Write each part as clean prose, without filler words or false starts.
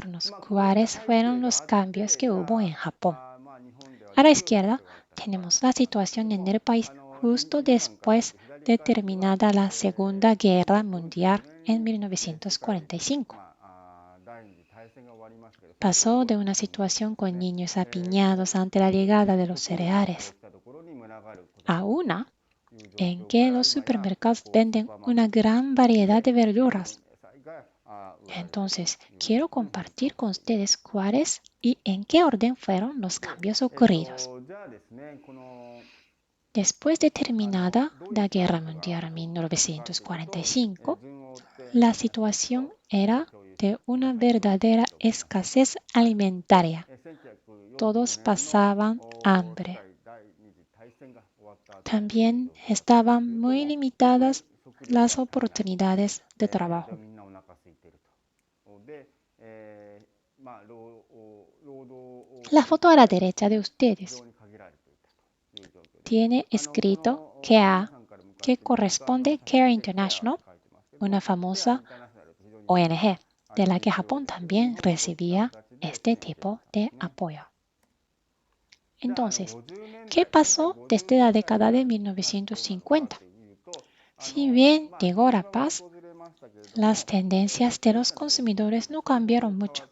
explicarnos cuáles fueron los cambios que hubo en Japón. A la izquierda tenemos la situación en el país justo después de terminada la Segunda Guerra Mundial en 1945. Pasó de una situación con niños apiñados ante la llegada de los cereales a una en que los supermercados venden una gran variedad de verduras. Entonces, quiero compartir con ustedes cuáles y en qué orden fueron los cambios ocurridos. Después de terminada la Guerra Mundial en 1945, la situación era de una verdadera escasez alimentaria. Todos pasaban hambre. También estaban muy limitadas las oportunidades de trabajo. La foto a la derecha de ustedes tiene escrito CARE, que corresponde Care International, una famosa ONG, de la que Japón también recibía este tipo de apoyo. Entonces, ¿qué pasó desde la década de 1950? Si bien llegó la paz, las tendencias de los consumidores no cambiaron mucho.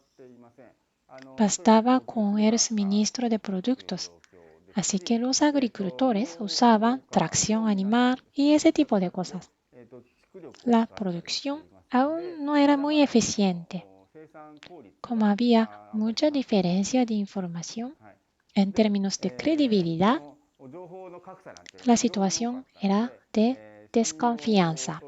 Bastaba con el suministro de productos, así que los agricultores usaban tracción animal y ese tipo de cosas. La producción aún no era muy eficiente. Como había mucha diferencia de información en términos de credibilidad, la situación era de desconfianza.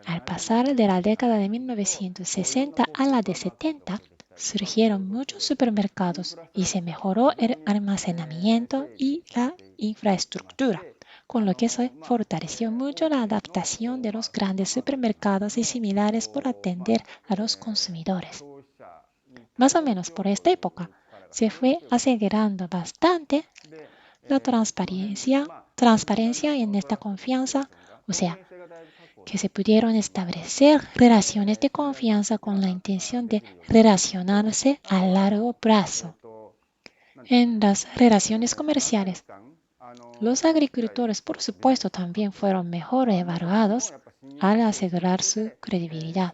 Al pasar de la década de 1960 a la de 70, surgieron muchos supermercados y se mejoró el almacenamiento y la infraestructura, con lo que se fortaleció mucho la adaptación de los grandes supermercados y similares por atender a los consumidores. Más o menos por esta época, se fue acelerando bastante la transparencia en esta confianza, o sea, que se pudieron establecer relaciones de confianza con la intención de relacionarse a largo plazo. En las relaciones comerciales, los agricultores, por supuesto, también fueron mejor evaluados al asegurar su credibilidad.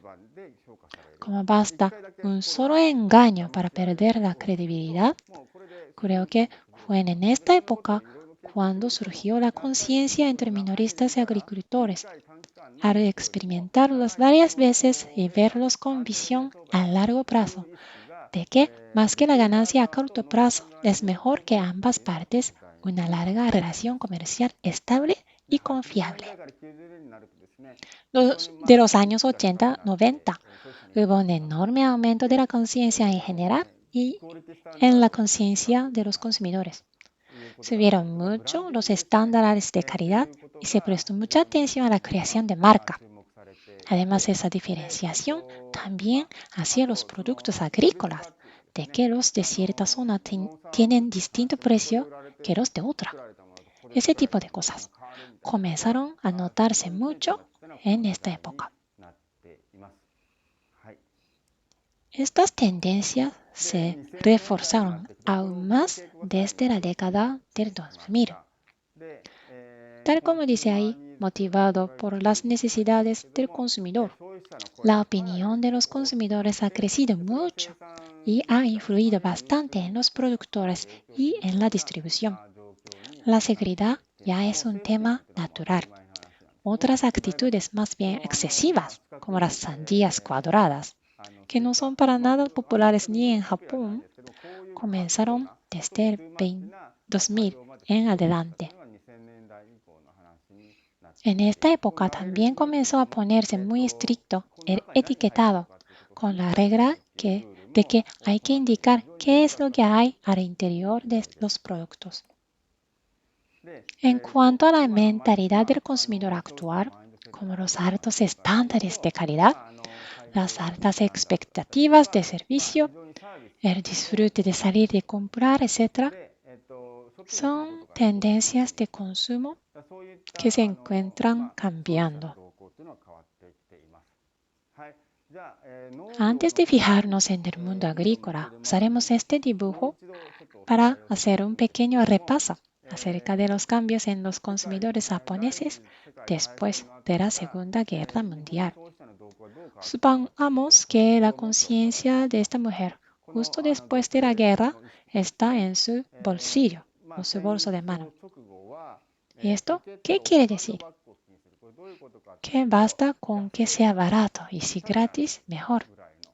Como basta un solo engaño para perder la credibilidad, creo que fue en esta época cuando surgió la conciencia entre minoristas y agricultores, al experimentarlos varias veces y verlos con visión a largo plazo, de que más que la ganancia a corto plazo es mejor que ambas partes una larga relación comercial estable y confiable. De los años 80-90 hubo un enorme aumento de la conciencia en general y en la conciencia de los consumidores. Subieron mucho los estándares de calidad y se prestó mucha atención a la creación de marca. Además, esa diferenciación también hacia los productos agrícolas, de que los de cierta zona tienen distinto precio que los de otra. Ese tipo de cosas comenzaron a notarse mucho en esta época. Estas tendencias se reforzaron aún más desde la década del 2000. Tal como dice ahí, motivado por las necesidades del consumidor, la opinión de los consumidores ha crecido mucho y ha influido bastante en los productores y en la distribución. La seguridad ya es un tema natural. Otras actitudes más bien excesivas, como las sandías cuadradas, que no son para nada populares ni en Japón, comenzaron desde el 2000 en adelante. En esta época también comenzó a ponerse muy estricto el etiquetado, con la regla de que hay que indicar qué es lo que hay al interior de los productos. En cuanto a la mentalidad del consumidor actual, como los altos estándares de calidad, las altas expectativas de servicio, el disfrute de salir y comprar, etc., son tendencias de consumo que se encuentran cambiando. Antes de fijarnos en el mundo agrícola, usaremos este dibujo para hacer un pequeño repaso acerca de los cambios en los consumidores japoneses después de la Segunda Guerra Mundial. Supongamos que la conciencia de esta mujer justo después de la guerra está en su bolsillo o su bolso de mano. ¿Y esto qué quiere decir? Que basta con que sea barato y si gratis, mejor.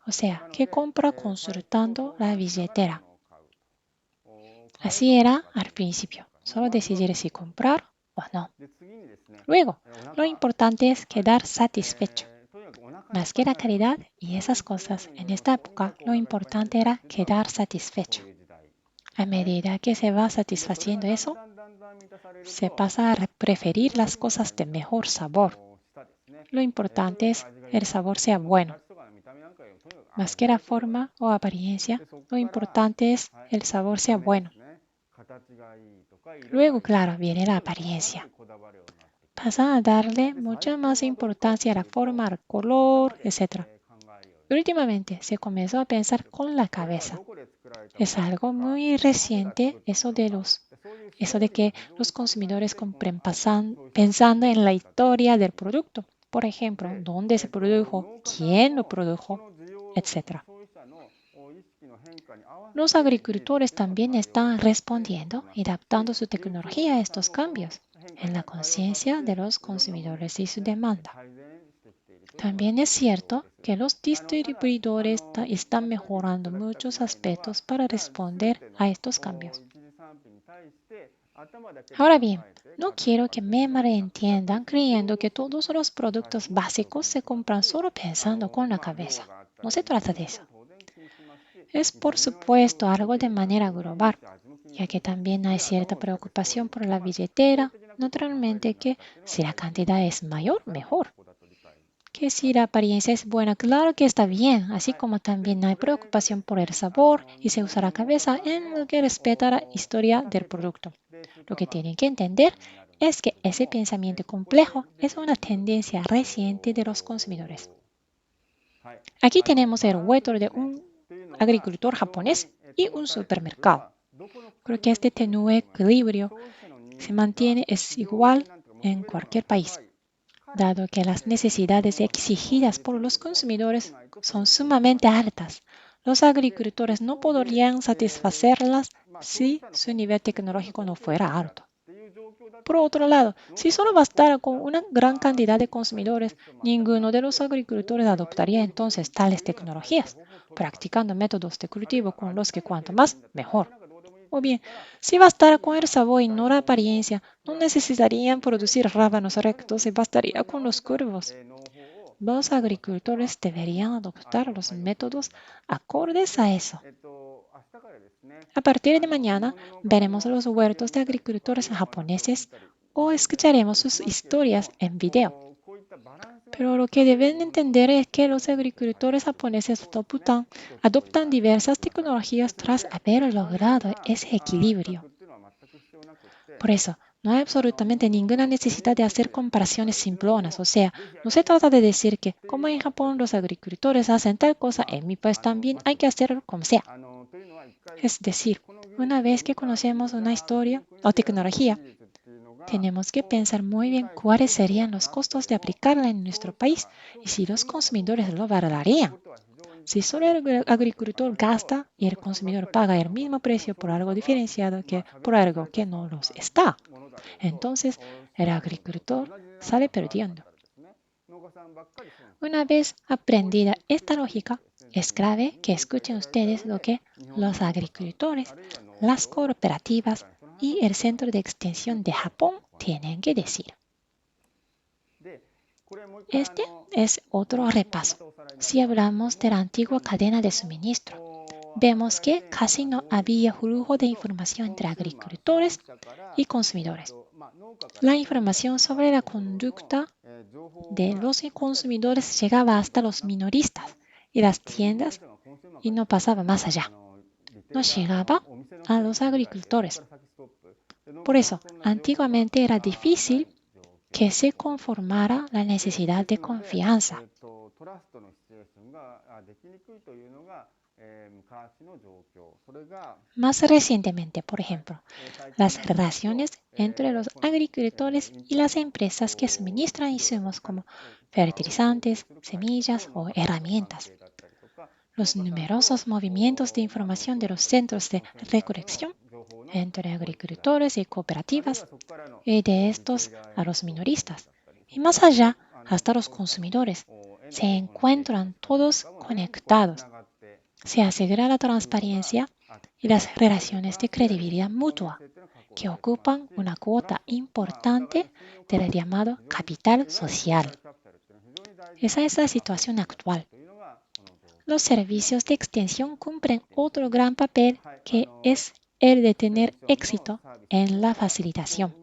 O sea, que compra consultando la billetera. Así era al principio, solo decidir si comprar o no. Luego, lo importante es quedar satisfecho. Más que la calidad y esas cosas, en esta época lo importante era quedar satisfecho. A medida que se va satisfaciendo eso, se pasa a preferir las cosas de mejor sabor. Lo importante es que el sabor sea bueno. Más que la forma o apariencia, lo importante es que el sabor sea bueno. Luego, claro, viene la apariencia. Pasan a darle mucha más importancia a la forma, al color, etc. Últimamente se comenzó a pensar con la cabeza. Es algo muy reciente eso de que los consumidores compren pensando en la historia del producto. Por ejemplo, dónde se produjo, quién lo produjo, etc. Los agricultores también están respondiendo y adaptando su tecnología a estos cambios en la conciencia de los consumidores y su demanda. También es cierto que los distribuidores están mejorando muchos aspectos para responder a estos cambios. Ahora bien, no quiero que me malentiendan creyendo que todos los productos básicos se compran solo pensando con la cabeza. No se trata de eso. Es por supuesto algo de manera global, ya que también hay cierta preocupación por la billetera, naturalmente que si la cantidad es mayor, mejor. Que si la apariencia es buena, claro que está bien, así como también hay preocupación por el sabor y se usa la cabeza en lo que respecta a la historia del producto. Lo que tienen que entender es que ese pensamiento complejo es una tendencia reciente de los consumidores. Aquí tenemos el reto de un agricultor japonés y un supermercado. Creo que este tenue equilibrio se mantiene es igual en cualquier país, dado que las necesidades exigidas por los consumidores son sumamente altas. Los agricultores no podrían satisfacerlas si su nivel tecnológico no fuera alto. Por otro lado, si solo bastara con una gran cantidad de consumidores, ninguno de los agricultores adoptaría entonces tales tecnologías, practicando métodos de cultivo con los que cuanto más, mejor. O bien, si bastara con el sabor y no la apariencia, no necesitarían producir rábanos rectos y bastaría con los curvos. Los agricultores deberían adoptar los métodos acordes a eso. A partir de mañana veremos los huertos de agricultores japoneses o escucharemos sus historias en video. Pero lo que deben entender es que los agricultores japoneses adoptan diversas tecnologías tras haber logrado ese equilibrio. Por eso, no hay absolutamente ninguna necesidad de hacer comparaciones simplonas. O sea, no se trata de decir que, como en Japón los agricultores hacen tal cosa, en mi país también hay que hacerlo como sea. Es decir, una vez que conocemos una historia o tecnología, tenemos que pensar muy bien cuáles serían los costos de aplicarla en nuestro país y si los consumidores lo valorarían. Si solo el agricultor gasta y el consumidor paga el mismo precio por algo diferenciado que por algo que no los está, entonces el agricultor sale perdiendo. Una vez aprendida esta lógica, es clave que escuchen ustedes lo que los agricultores, las cooperativas y el Centro de Extensión de Japón tienen que decir. Este es otro repaso. Si hablamos de la antigua cadena de suministro, vemos que casi no había flujo de información entre agricultores y consumidores. La información sobre la conducta de los consumidores llegaba hasta los minoristas y las tiendas y no pasaba más allá. No llegaba a los agricultores. Por eso, antiguamente era difícil que se conformara la necesidad de confianza. Más recientemente, por ejemplo, las relaciones entre los agricultores y las empresas que suministran insumos como fertilizantes, semillas o herramientas. los numerosos movimientos de información de los centros de recolección entre agricultores y cooperativas, y de estos a los minoristas, y más allá hasta los consumidores, se encuentran todos conectados. Se asegura la transparencia y las relaciones de credibilidad mutua, que ocupan una cuota importante del llamado capital social. Esa es la situación actual. Los servicios de extensión cumplen otro gran papel, que es el de tener éxito en la facilitación.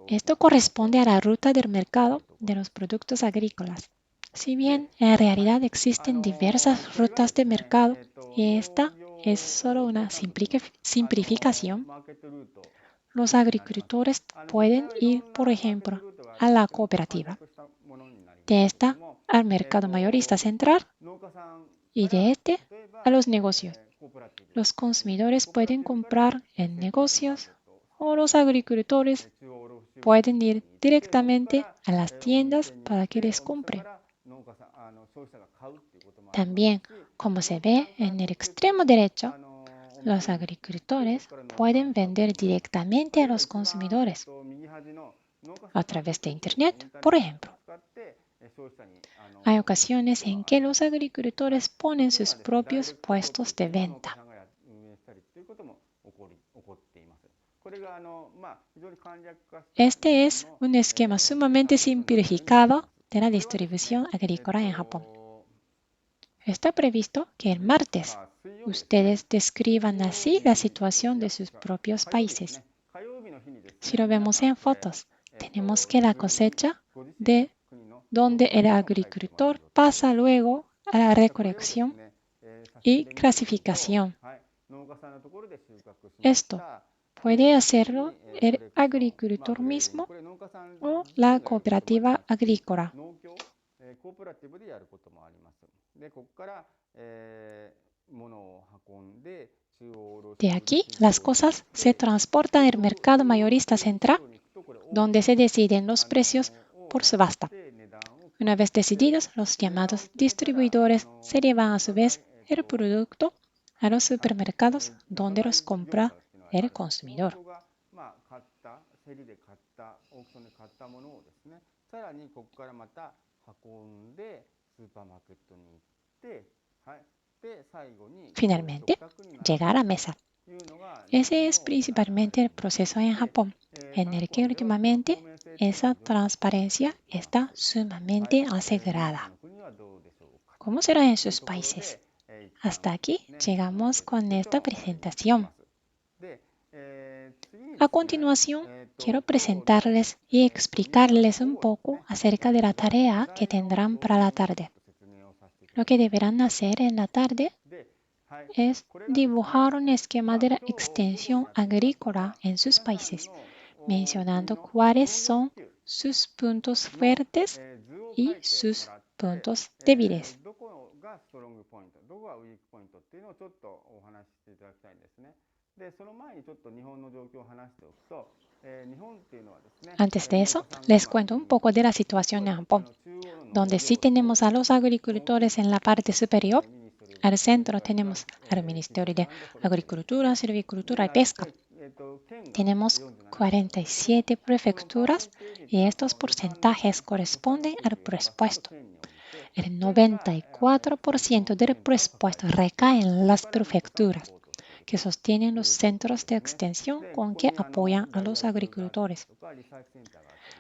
Esto corresponde a la ruta del mercado de los productos agrícolas. Si bien en realidad existen diversas rutas de mercado y esta es solo una simplificación, los agricultores pueden ir, por ejemplo, a la cooperativa, de esta al mercado mayorista central y de este a los negocios. Los consumidores pueden comprar en negocios o los agricultores pueden ir directamente a las tiendas para que les compren. También, como se ve en el extremo derecho, los agricultores pueden vender directamente a los consumidores a través de Internet, por ejemplo. Hay ocasiones en que los agricultores ponen sus propios puestos de venta. Este es un esquema sumamente simplificado de la distribución agrícola en Japón. Está previsto que el martes ustedes describan así la situación de sus propios países. Si lo vemos en fotos, tenemos que la cosecha de donde el agricultor pasa luego a la recolección y clasificación. Esto puede hacerlo el agricultor mismo o la cooperativa agrícola. De aquí, las cosas se transportan al mercado mayorista central, donde se deciden los precios por subasta. Una vez decididos, los llamados distribuidores se llevan a su vez el producto a los supermercados, donde los compra el consumidor. Finalmente, llega a la mesa. Ese es principalmente el proceso en Japón, en el que últimamente esa transparencia está sumamente asegurada. ¿Cómo será en sus países? Hasta aquí llegamos con esta presentación. A continuación, quiero presentarles y explicarles un poco acerca de la tarea que tendrán para la tarde. Lo que deberán hacer en la tarde es dibujar un esquema de la extensión agrícola en sus países, mencionando cuáles son sus puntos fuertes y sus puntos débiles. Antes de eso, les cuento un poco de la situación en Japón, donde sí tenemos a los agricultores en la parte superior. Al centro tenemos al Ministerio de Agricultura, Silvicultura y Pesca. Tenemos 47 prefecturas y estos porcentajes corresponden al presupuesto. El 94% del presupuesto recae en las prefecturas, que sostienen los centros de extensión con que apoyan a los agricultores.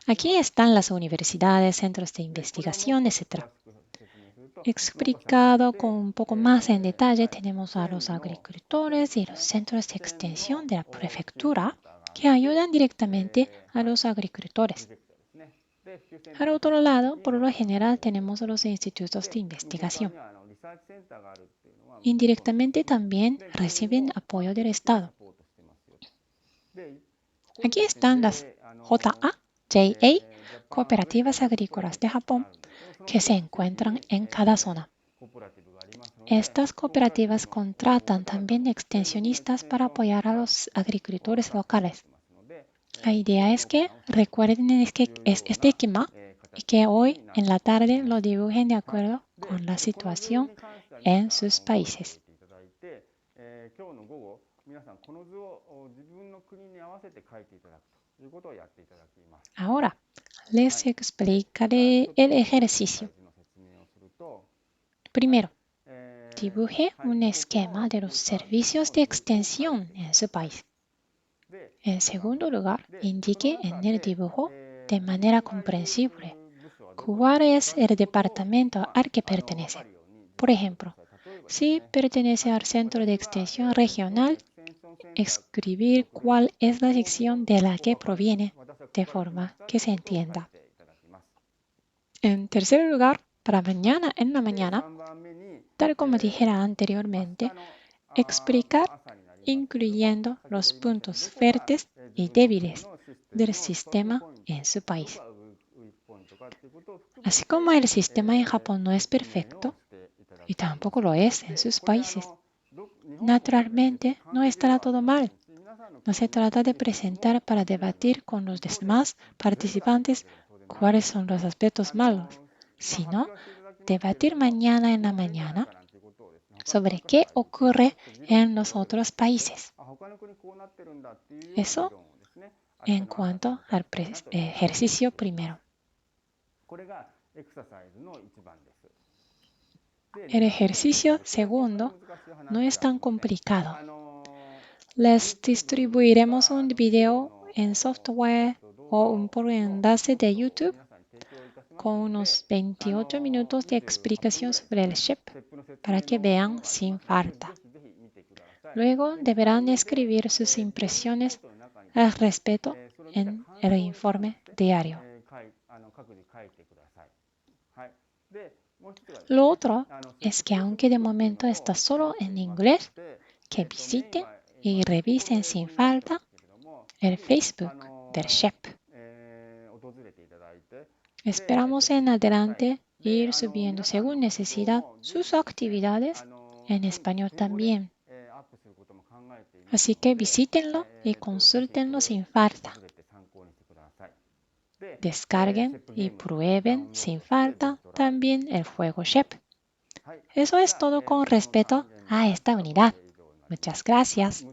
Aquí están las universidades, centros de investigación, etc. Explicado con un poco más en detalle, tenemos a los agricultores y los centros de extensión de la prefectura que ayudan directamente a los agricultores. Al otro lado, por lo general, tenemos a los institutos de investigación. Indirectamente también reciben apoyo del Estado. Aquí están las JA, Cooperativas Agrícolas de Japón, que se encuentran en cada zona. Estas cooperativas contratan también extensionistas para apoyar a los agricultores locales. La idea es que recuerden este esquema y que hoy en la tarde lo dibujen de acuerdo con la situación en sus países. Ahora, les explicaré el ejercicio. Primero, dibuje un esquema de los servicios de extensión en su país. En segundo lugar, indique en el dibujo de manera comprensible cuál es el departamento al que pertenece. Por ejemplo, si pertenece al centro de extensión regional, escribir cuál es la sección de la que proviene, de forma que se entienda. En tercer lugar, para mañana en la mañana, tal como dijera anteriormente, explicar incluyendo los puntos fuertes y débiles del sistema en su país. Así como el sistema en Japón no es perfecto, y tampoco lo es en sus países, naturalmente no estará todo mal. No se trata de presentar para debatir con los demás participantes cuáles son los aspectos malos, sino debatir mañana en la mañana sobre qué ocurre en los otros países. Eso en cuanto al ejercicio primero. El ejercicio segundo no es tan complicado. Les distribuiremos un video en software o por enlace de YouTube con unos 28 minutos de explicación sobre el SHIP para que vean sin falta. Luego deberán escribir sus impresiones al respecto en el informe diario. Lo otro es que aunque de momento está solo en inglés, que visiten y revisen sin falta el Facebook del SHIP. Esperamos en adelante ir subiendo según necesidad sus actividades en español también. Así que visítenlo y consúltenlo sin falta. Descarguen y prueben sin falta también el juego SHIP. Eso es todo con respecto a esta unidad. Muchas gracias.